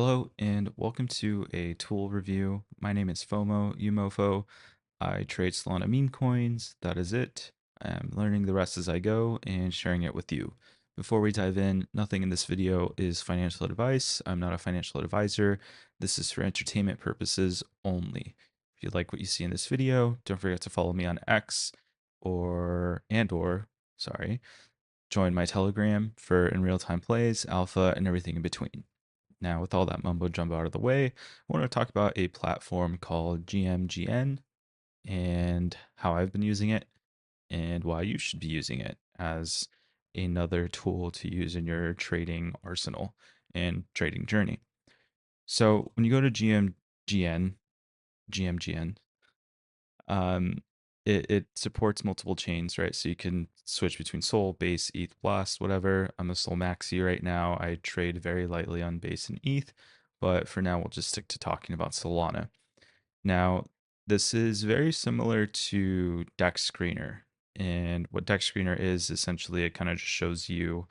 Hello and welcome to a tool review. My name is FOMO. I trade Solana meme coins. That is it. I'm learning the rest as I go and sharing it with you. Before we dive in, nothing in this video is financial advice. I'm not a financial advisor. This is for entertainment purposes only. If you like what you see in this video, don't forget to follow me on X or sorry, join my Telegram for in real-time plays, alpha, and everything in between. Now, with all that mumbo jumbo out of the way, I want to talk about a platform called GmGn and how I've been using it and why you should be using it as another tool to use in your trading arsenal and trading journey. So, when you go to GmGn, um, it supports multiple chains, right? So you can switch between Sol, Base, ETH, Blast, whatever. I'm a Sol maxi right now. I trade very lightly on Base and ETH, but for now we'll just stick to talking about Solana. Now, this is very similar to Dex Screener. And what Dex Screener is essentially, it kind of just shows you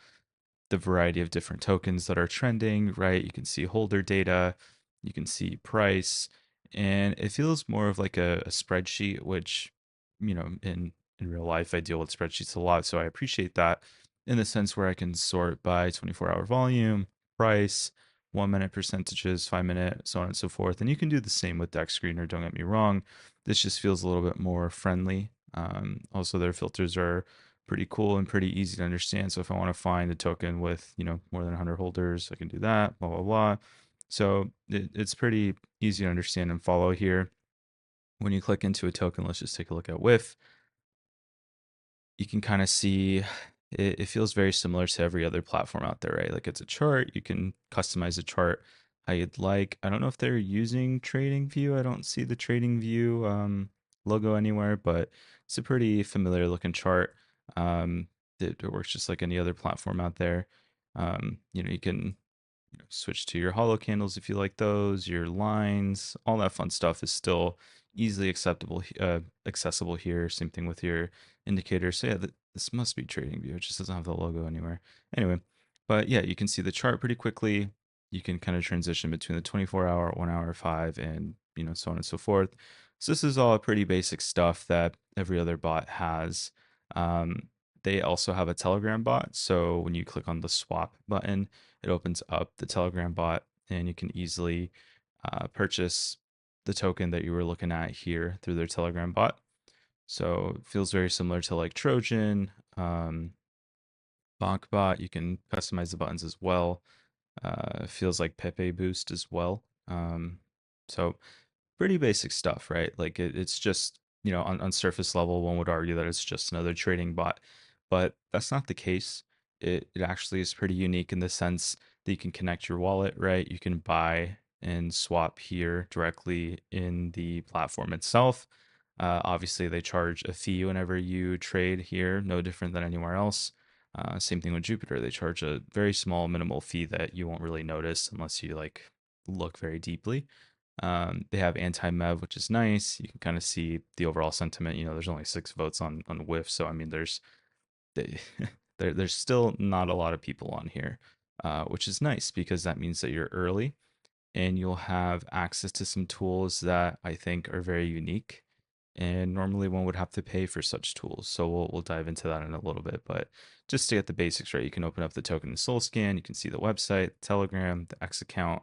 the variety of different tokens that are trending, right? You can see holder data, you can see price, and it feels more of like a spreadsheet, which, in real life, I deal with spreadsheets a lot. So I appreciate that in the sense where I can sort by 24-hour volume, price, 1 minute percentages, 5 minute, so on and so forth. And you can do the same with Dex Screener, don't get me wrong. This just feels a little bit more friendly. Also, their filters are pretty cool and pretty easy to understand. So if I want to find a token with, more than 100 holders, I can do that, blah, blah, blah. So it's pretty easy to understand and follow here. When you click into a token, let's just take a look at WIF. You can kind of see it feels very similar to every other platform out there, right? Like it's a chart. You can customize the chart how you'd like. I don't know if they're using Trading View. I don't see the Trading View logo anywhere, but it's a pretty familiar looking chart. Um, it works just like any other platform out there. You can switch to your hollow candles if you like those, your lines, all that fun stuff is still easily accessible here. Same thing with your indicator. So yeah, this must be TradingView. It just doesn't have the logo anywhere. Anyway, but yeah, you can see the chart pretty quickly. You can kind of transition between the 24-hour, 1 hour, 5, and so on and so forth. So this is all pretty basic stuff that every other bot has. Um, they also have a Telegram bot. So when you click on the swap button, it opens up the Telegram bot, and you can easily purchase the token that you were looking at here through their Telegram bot. So it feels very similar to like Trojan, BonkBot. You can customize the buttons as well. Feels like Pepe Boost as well. So pretty basic stuff, right? Like it's just, on surface level, one would argue that it's just another trading bot, but that's not the case. It actually is pretty unique in the sense that you can connect your wallet, right? You can buy and swap here directly in the platform itself. Obviously, they charge a fee whenever you trade here, no different than anywhere else. Same thing with Jupiter. They charge a very small minimal fee that you won't really notice unless you like look very deeply. They have anti-mev, which is nice. You can kind of see the overall sentiment. There's only 6 votes on whiff, so I mean, they, there's still not a lot of people on here, which is nice because that means that you're early and you'll have access to some tools that I think are very unique. And normally one would have to pay for such tools. So we'll dive into that in a little bit. But just to get the basics right, you can open up the token in Soul Scan. You can see the website, Telegram, the X account,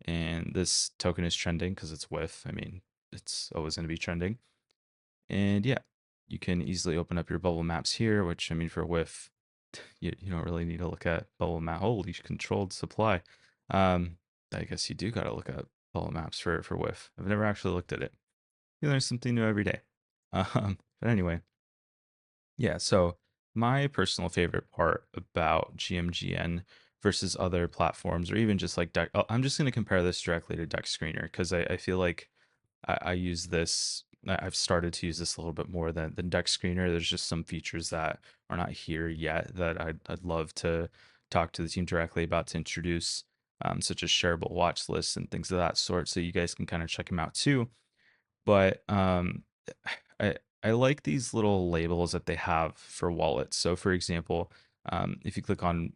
and this token is trending because it's WIF. I mean, it's always going to be trending. And yeah, you can easily open up your bubble maps here, which I mean, for WIF, you don't really need to look at bubble map. Holy controlled supply. Um, I guess you do got to look at bubble maps for WIF. I've never actually looked at it. You learn something new every day. But anyway, yeah, so my personal favorite part about GMGN versus other platforms, or even just like I'm just going to compare this directly to Deck Screener because I feel like I use this. I've started to use this a little bit more than Deck Screener. There's just some features that are not here yet that I'd love to talk to the team directly about to introduce, such as shareable watch lists and things of that sort. So you guys can kind of check them out too. But I I like these little labels that they have for wallets. So for example, if you click on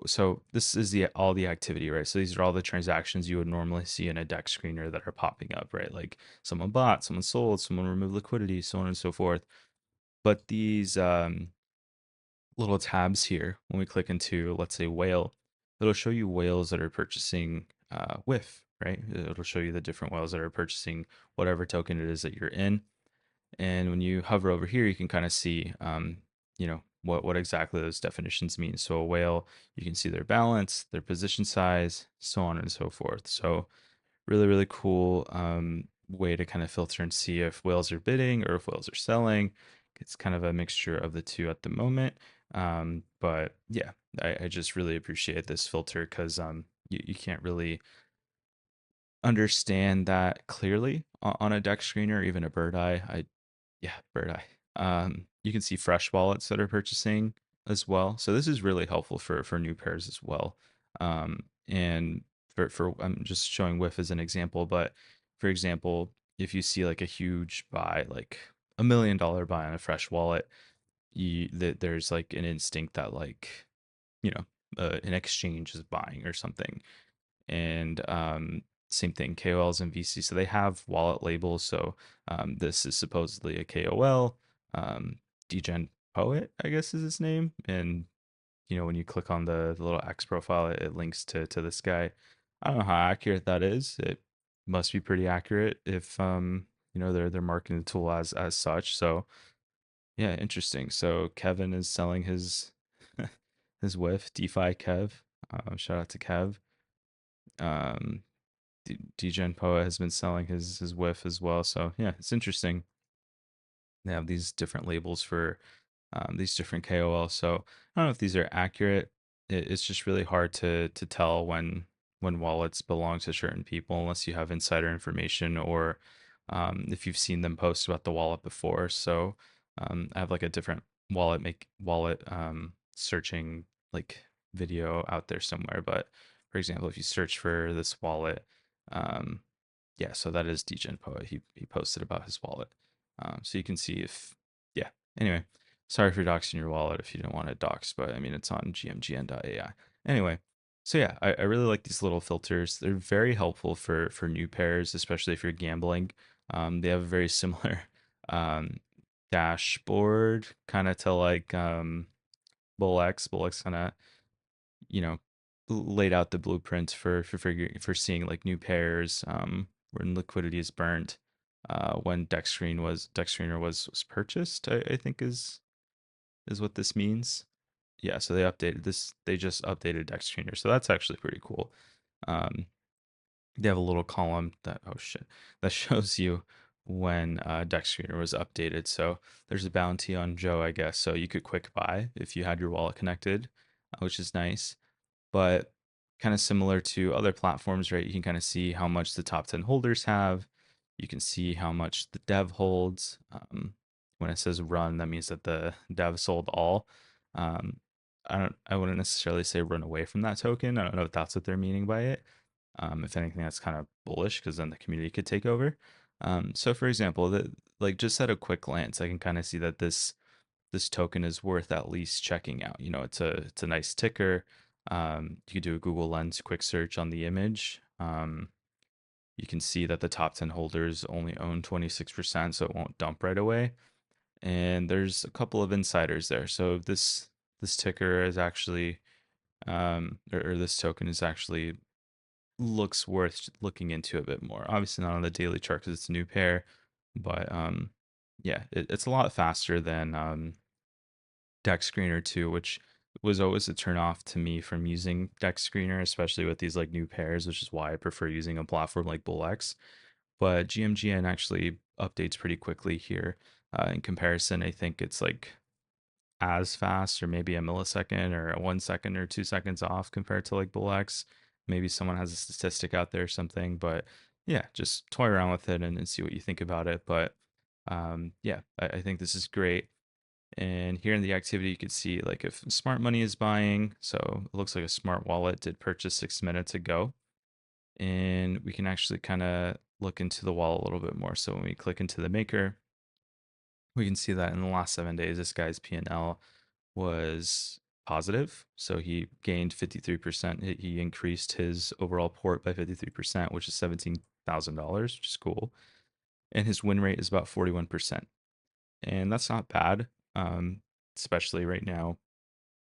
So this is the all the activity, right? So these are all the transactions you would normally see in a deck screener that are popping up, right? Like someone bought, someone sold, someone removed liquidity, so on and so forth. But these little tabs here, when we click into, let's say, whale, it'll show you whales that are purchasing WIF, right? It'll show you the different whales that are purchasing whatever token it is that you're in. And when you hover over here, you can kind of see, what exactly those definitions mean. So a whale, you can see their balance, their position size, so on and so forth. So really, really cool way to kind of filter and see if whales are bidding or if whales are selling. It's kind of a mixture of the two at the moment. But yeah, I just really appreciate this filter because you can't really understand that clearly on a deck screener or even a bird eye. Yeah, bird eye. You can see fresh wallets that are purchasing as well. So this is really helpful for new pairs as well. And for I'm just showing whiff as an example, but for example, if you see like a huge buy, like $1 million buy on a fresh wallet, there's like an instinct that like you know an exchange is buying or something. And same thing, KOLs and VC. So they have wallet labels. So this is supposedly a KOL. Degen Poet, I guess is his name. And when you click on the little X profile, it links to this guy. I don't know how accurate that is. It must be pretty accurate if they're marketing the tool as such. So yeah, interesting. So Kevin is selling his his whiff, DeFi Kev. Shout out to Kev. Um, Degen Poa has been selling his whiff as well. So yeah, it's interesting. They have these different labels for these different KOLs. So I don't know if these are accurate. It's just really hard to tell when wallets belong to certain people unless you have insider information or if you've seen them post about the wallet before. So I have like a different wallet searching like video out there somewhere. But for example, if you search for this wallet, um, yeah, so that is Degen Poet. He posted about his wallet. So you can see if yeah. Anyway, sorry for doxing your wallet if you don't want it doxed, but I mean it's on GmGn.AI. Anyway, so yeah, I really like these little filters. They're very helpful for new pairs, especially if you're gambling. They have a very similar um, dashboard, kind of to like BullX. BullX kind of you know laid out the blueprint for seeing like new pairs when liquidity is burnt when deck screener was purchased. I think is what this means. Yeah, so they just updated deck screener, so that's actually pretty cool. um they have a little column that oh shit that shows you when deck screener was updated. So there's a bounty on Joe, I guess, so you could quick buy if you had your wallet connected, which is nice. But kind of similar to other platforms, right? You can kind of see how much the top 10 holders have. You can see how much the dev holds. When it says run, that means that the dev sold all. Um, I wouldn't necessarily say run away from that token. I don't know if that's what they're meaning by it. If anything, that's kind of bullish because then the community could take over. So for example, like just at a quick glance, I can kind of see that this token is worth at least checking out. It's a nice ticker. You could do a Google Lens quick search on the image. You can see that the top 10 holders only own 26%, so it won't dump right away. And there's a couple of insiders there. So this ticker is actually or this token is actually looks worth looking into a bit more. Obviously not on the daily chart because it's a new pair, but yeah, it's a lot faster than Deck Screener too, which was always a turn off to me from using Deck Screener, especially with these like new pairs, which is why I prefer using a platform like BullX. But GMGN actually updates pretty quickly here. In comparison, I think it's like as fast or maybe a millisecond or a 1 second or 2 seconds off compared to like BullX. Maybe someone has a statistic out there or something, but yeah, just toy around with it and see what you think about it. But yeah, I think this is great. And here in the activity, you can see like if smart money is buying. So it looks like a smart wallet did purchase 6 minutes ago. And we can actually kind of look into the wallet a little bit more. So when we click into the maker, we can see that in the last 7 days, this guy's P&L was positive. So he gained 53%. He increased his overall port by 53%, which is $17,000, which is cool. And his win rate is about 41%. And that's not bad, um, especially right now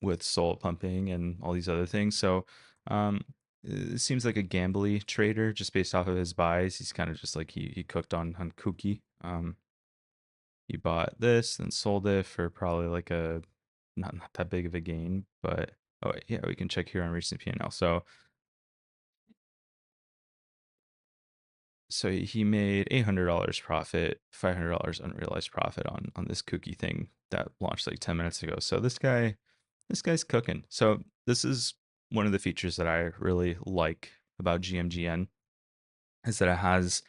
with soul pumping and all these other things. So um, it seems like a gambly trader just based off of his buys. He's kind of just like he cooked on Kuki. He bought this and sold it for probably like a not that big of a gain, but oh yeah, we can check here on recent P&L. So he made $800 profit, $500 unrealized profit on this Kuki thing that launched like 10 minutes ago. So this guy's cooking. So this is one of the features that I really like about GMGN is that it has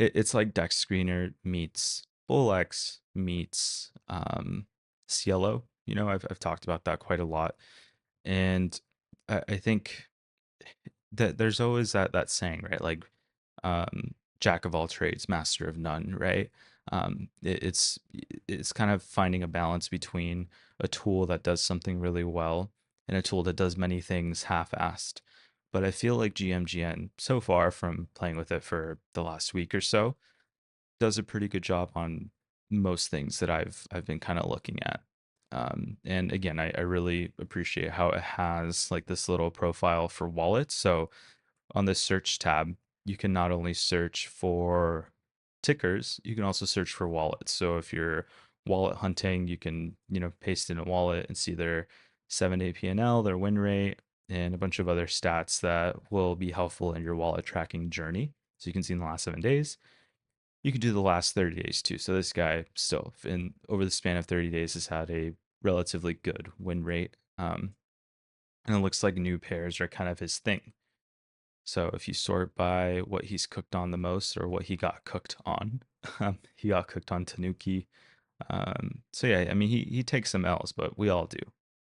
it's like Dex Screener meets BullX meets Cielo. You know, I've talked about that quite a lot, and I think that there's always that saying, right? Like, jack of all trades, master of none, right? It's kind of finding a balance between a tool that does something really well and a tool that does many things half-assed. But I feel like GMGN, so far from playing with it for the last week or so, does a pretty good job on most things that I've been kind of looking at. And again, I really appreciate how it has like this little profile for wallets. So on this search tab, you can not only search for tickers, you can also search for wallets. So if you're wallet hunting, you can, paste in a wallet and see their 7-day P&L, their win rate, and a bunch of other stats that will be helpful in your wallet tracking journey. So you can see in the last 7 days. You could do the last 30 days too. So this guy still, in over the span of 30 days, has had a relatively good win rate. And it looks like new pairs are kind of his thing. So if you sort by what he's cooked on the most or what he got cooked on, he got cooked on Tanuki. So yeah, I mean he takes some L's, but we all do.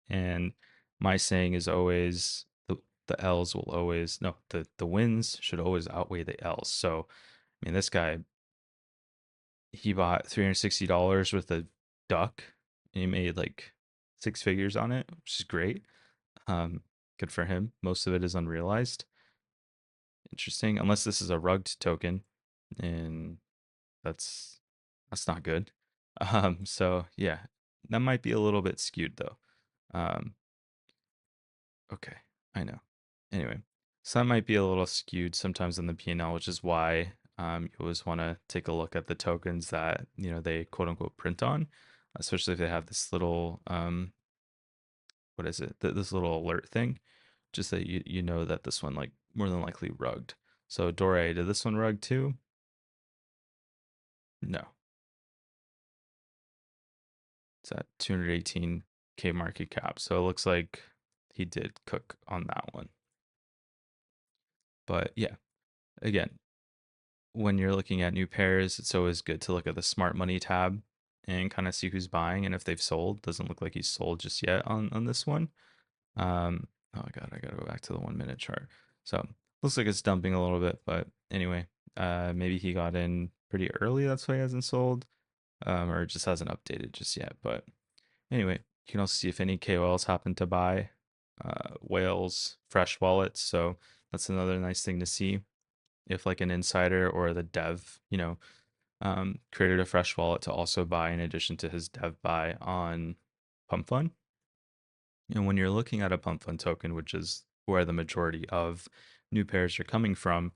And my saying is always the L's will always no the wins should always outweigh the L's. So I mean this guy he bought $360 with a duck and he made like six figures on it, which is great. Good for him. Most of it is unrealized. Interesting, unless this is a rugged token, and that's that's not good. So yeah, that might be a little bit skewed though. Um, okay, I know. Anyway, so that might be a little skewed sometimes in the P&L, which is why you always want to take a look at the tokens that they quote unquote print on, especially if they have this little what is it? This little alert thing, just that you know that this one like more than likely rugged. So Dore, did this one rug too? No. It's at 218K market cap. So it looks like he did cook on that one. But yeah, again, when you're looking at new pairs, it's always good to look at the smart money tab and kind of see who's buying and if they've sold. Doesn't look like he's sold just yet on this one. Oh god, I gotta go back to the 1 minute chart. So looks like it's dumping a little bit, but anyway, maybe he got in pretty early. That's why he hasn't sold, or just hasn't updated just yet. But anyway, you can also see if any KOLs happen to buy whales fresh wallets. So that's another nice thing to see. If like an insider or the dev, created a fresh wallet to also buy in addition to his dev buy on Pump.fun. And when you're looking at a Pump.fun token, which is where the majority of new pairs are coming from,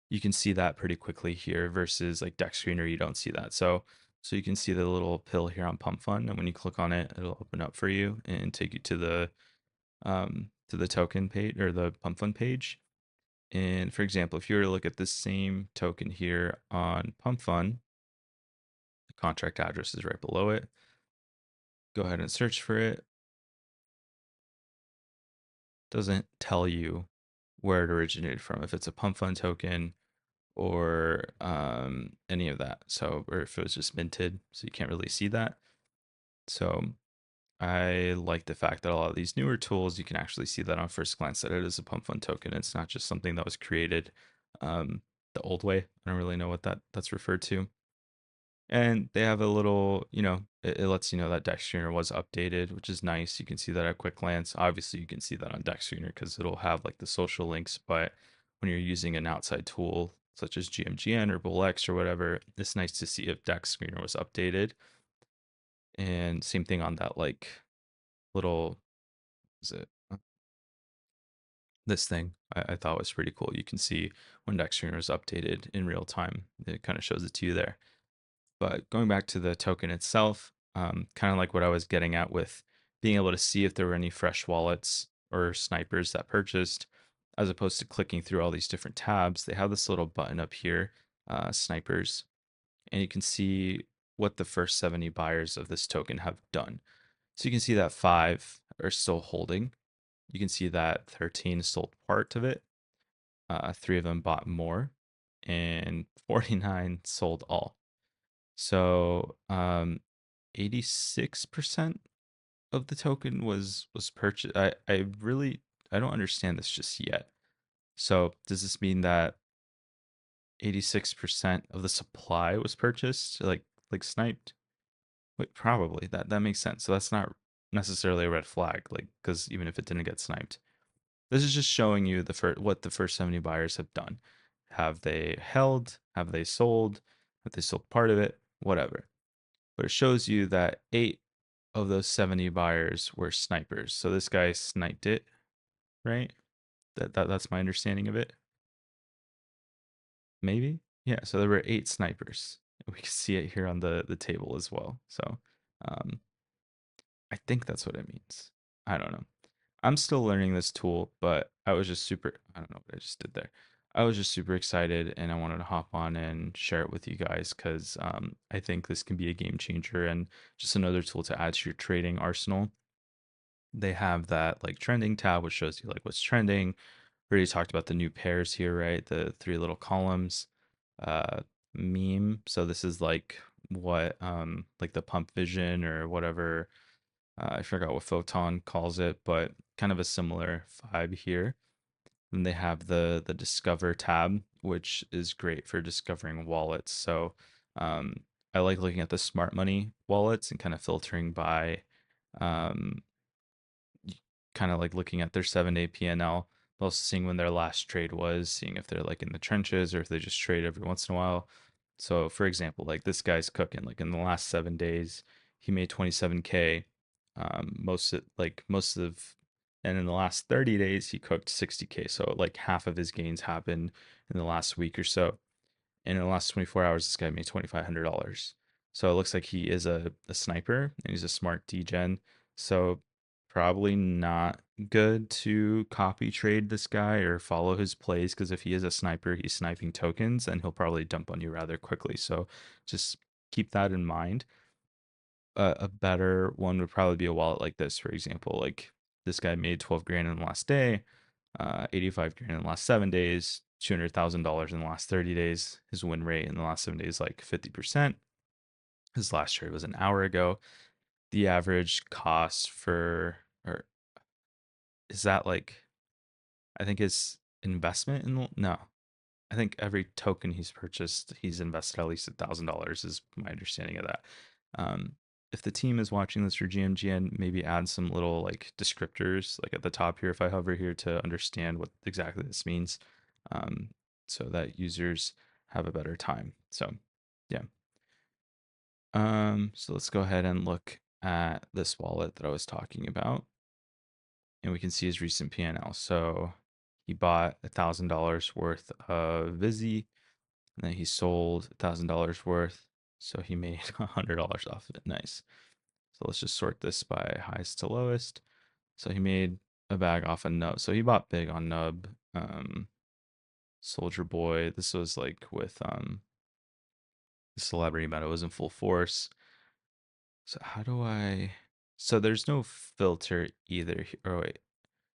you can see that pretty quickly here versus like Dex Screener, you don't see that. So you can see the little pill here on Pump.fun, and when you click on it, it'll open up for you and take you to the token page or the Pump.fun page. And for example, if you were to look at this same token here on Pump.fun, the contract address is right below it. Go ahead and search for it. Doesn't tell you where it originated from, if it's a Pump.fun token or any of that. So, or if it was just minted, so you can't really see that. So I like the fact that a lot of these newer tools, you can actually see that on first glance that it is a Pump.fun token. It's not just something that was created um, the old way. I don't really know what that's referred to. And they have a little, it lets you know that deck screener was updated, which is nice. You can see that at quick glance. Obviously, you can see that on deck screener because it'll have like the social links. But when you're using an outside tool such as GmGn or BullX or whatever, it's nice to see if deck screener was updated. And same thing on that like little, is it this thing? I thought was pretty cool. You can see when deck screener is updated in real time. It kind of shows it to you there. But going back to the token itself, kind of like what I was getting at with being able to see if there were any fresh wallets or snipers that purchased, as opposed to clicking through all these different tabs, they have this little button up here, snipers, and you can see what the first 70 buyers of this token have done. So you can see that 5 are still holding. You can see that 13 sold part of it. 3 of them bought more, and 49 sold all. So 86% of the token was purchased. I don't understand this just yet. So does this mean that 86% of the supply was purchased, like sniped? Wait, probably that makes sense. So that's not necessarily a red flag, like because even if it didn't get sniped, this is just showing you what the first 70 buyers have done. Have they held? Have they sold? Have they sold part of it? Whatever. But it shows you that 8 of those 70 buyers were snipers. So this guy sniped it, right? That's my understanding of it. Maybe? Yeah, so there were 8 snipers. We can see it here on the table as well. So um, I think that's what it means. I don't know. I'm still learning this tool, but I was just super, I don't know what I just did there. I was just super excited and I wanted to hop on and share it with you guys because I think this can be a game changer and just another tool to add to your trading arsenal. They have that like trending tab, which shows you like what's trending. We already talked about the new pairs here, right? The 3 little columns, uh, meme. So this is like what like the pump vision or whatever, I forgot what Photon calls it, but kind of a similar vibe here. Then they have the Discover tab, which is great for discovering wallets. So um, I like looking at the smart money wallets and kind of filtering by um, kind of like looking at their 7-day P&L, also seeing when their last trade was, seeing if they're like in the trenches or if they just trade every once in a while. So for example, like this guy's cooking, like in the last 7 days, he made 27K. Most of, and in the last 30 days, he cooked 60K. So like half of his gains happened in the last week or so. And in the last 24 hours, this guy made $2,500. So it looks like he is a sniper and he's a smart degen. So probably not good to copy trade this guy or follow his plays because if he is a sniper, he's sniping tokens and he'll probably dump on you rather quickly. So just keep that in mind. A better one would probably be a wallet like this, for example. Like this guy made 12 grand in the last day, 85 grand in the last 7 days, $200,000 in the last 30 days. His win rate in the last 7 days, like 50%. His last trade was an hour ago. The average cost or is that like, I think his investment no, I think every token he's purchased, he's invested at least $1,000 is my understanding of that. Um, if the team is watching this for GMGN, maybe add some little like descriptors like at the top here if I hover here to understand what exactly this means, um, so that users have a better time. So yeah. So let's go ahead and look at this wallet that I was talking about, and we can see his recent P&L. So he bought $1,000 worth of Vizzy, and then he sold $1,000 worth. So he made $100 off of it. Nice. So let's just sort this by highest to lowest. So he made a bag off a nub. So he bought big on nub. Soldier Boy. This was like with the celebrity meta was in full force. So how do I? So there's no filter either. Oh wait.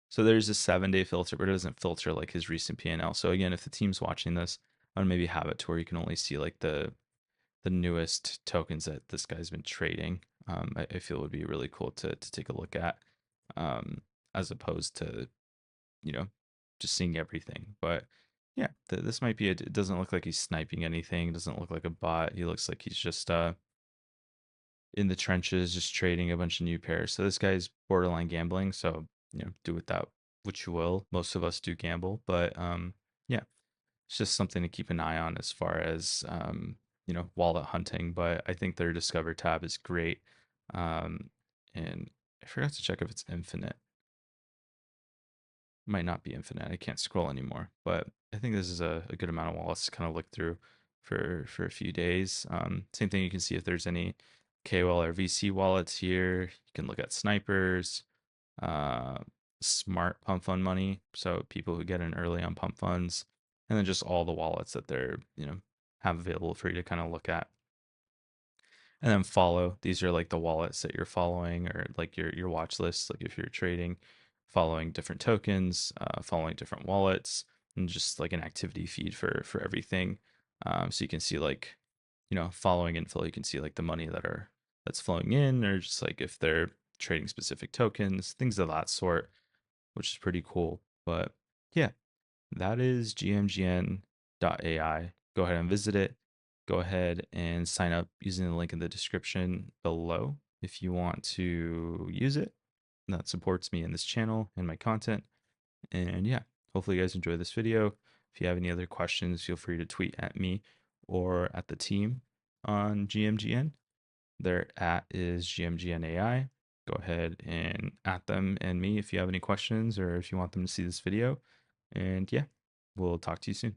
So there's a 7-day filter, but it doesn't filter like his recent P&L. So again, if the team's watching this, I would maybe have it to where you can only see like the newest tokens that this guy's been trading. I feel would be really cool to take a look at, um, as opposed to, you know, just seeing everything. But Yeah, this might be. It doesn't look like he's sniping anything. It doesn't look like a bot. He looks like he's just in the trenches, just trading a bunch of new pairs. So this guy's borderline gambling. So do with that what you will. Most of us do gamble, but yeah, it's just something to keep an eye on as far as wallet hunting. But I think their Discover tab is great. Um, and I forgot to check if it's infinite. Might not be infinite. I can't scroll anymore, but I think this is a good amount of wallets to kind of look through for a few days. Same thing, you can see if there's any KOL or VC wallets here. You can look at snipers, uh, smart pump fund money, so people who get in early on pump funds, and then just all the wallets that they're have available for you to kind of look at. And then follow. These are like the wallets that you're following, or like your watch list. Like if you're trading, following different tokens, following different wallets, and just like an activity feed for everything. So you can see like following info. You can see like the money that's flowing in, or just like if they're trading specific tokens, things of that sort, which is pretty cool. But yeah, that is GmGn.AI. Go ahead and visit it. Go ahead and sign up using the link in the description below if you want to use it. That supports me in this channel and my content. And yeah, hopefully you guys enjoy this video. If you have any other questions, feel free to tweet at me or at the team on GmGn. Their at is GmGn.AI. Go ahead and at them and me if you have any questions or if you want them to see this video. And yeah, we'll talk to you soon.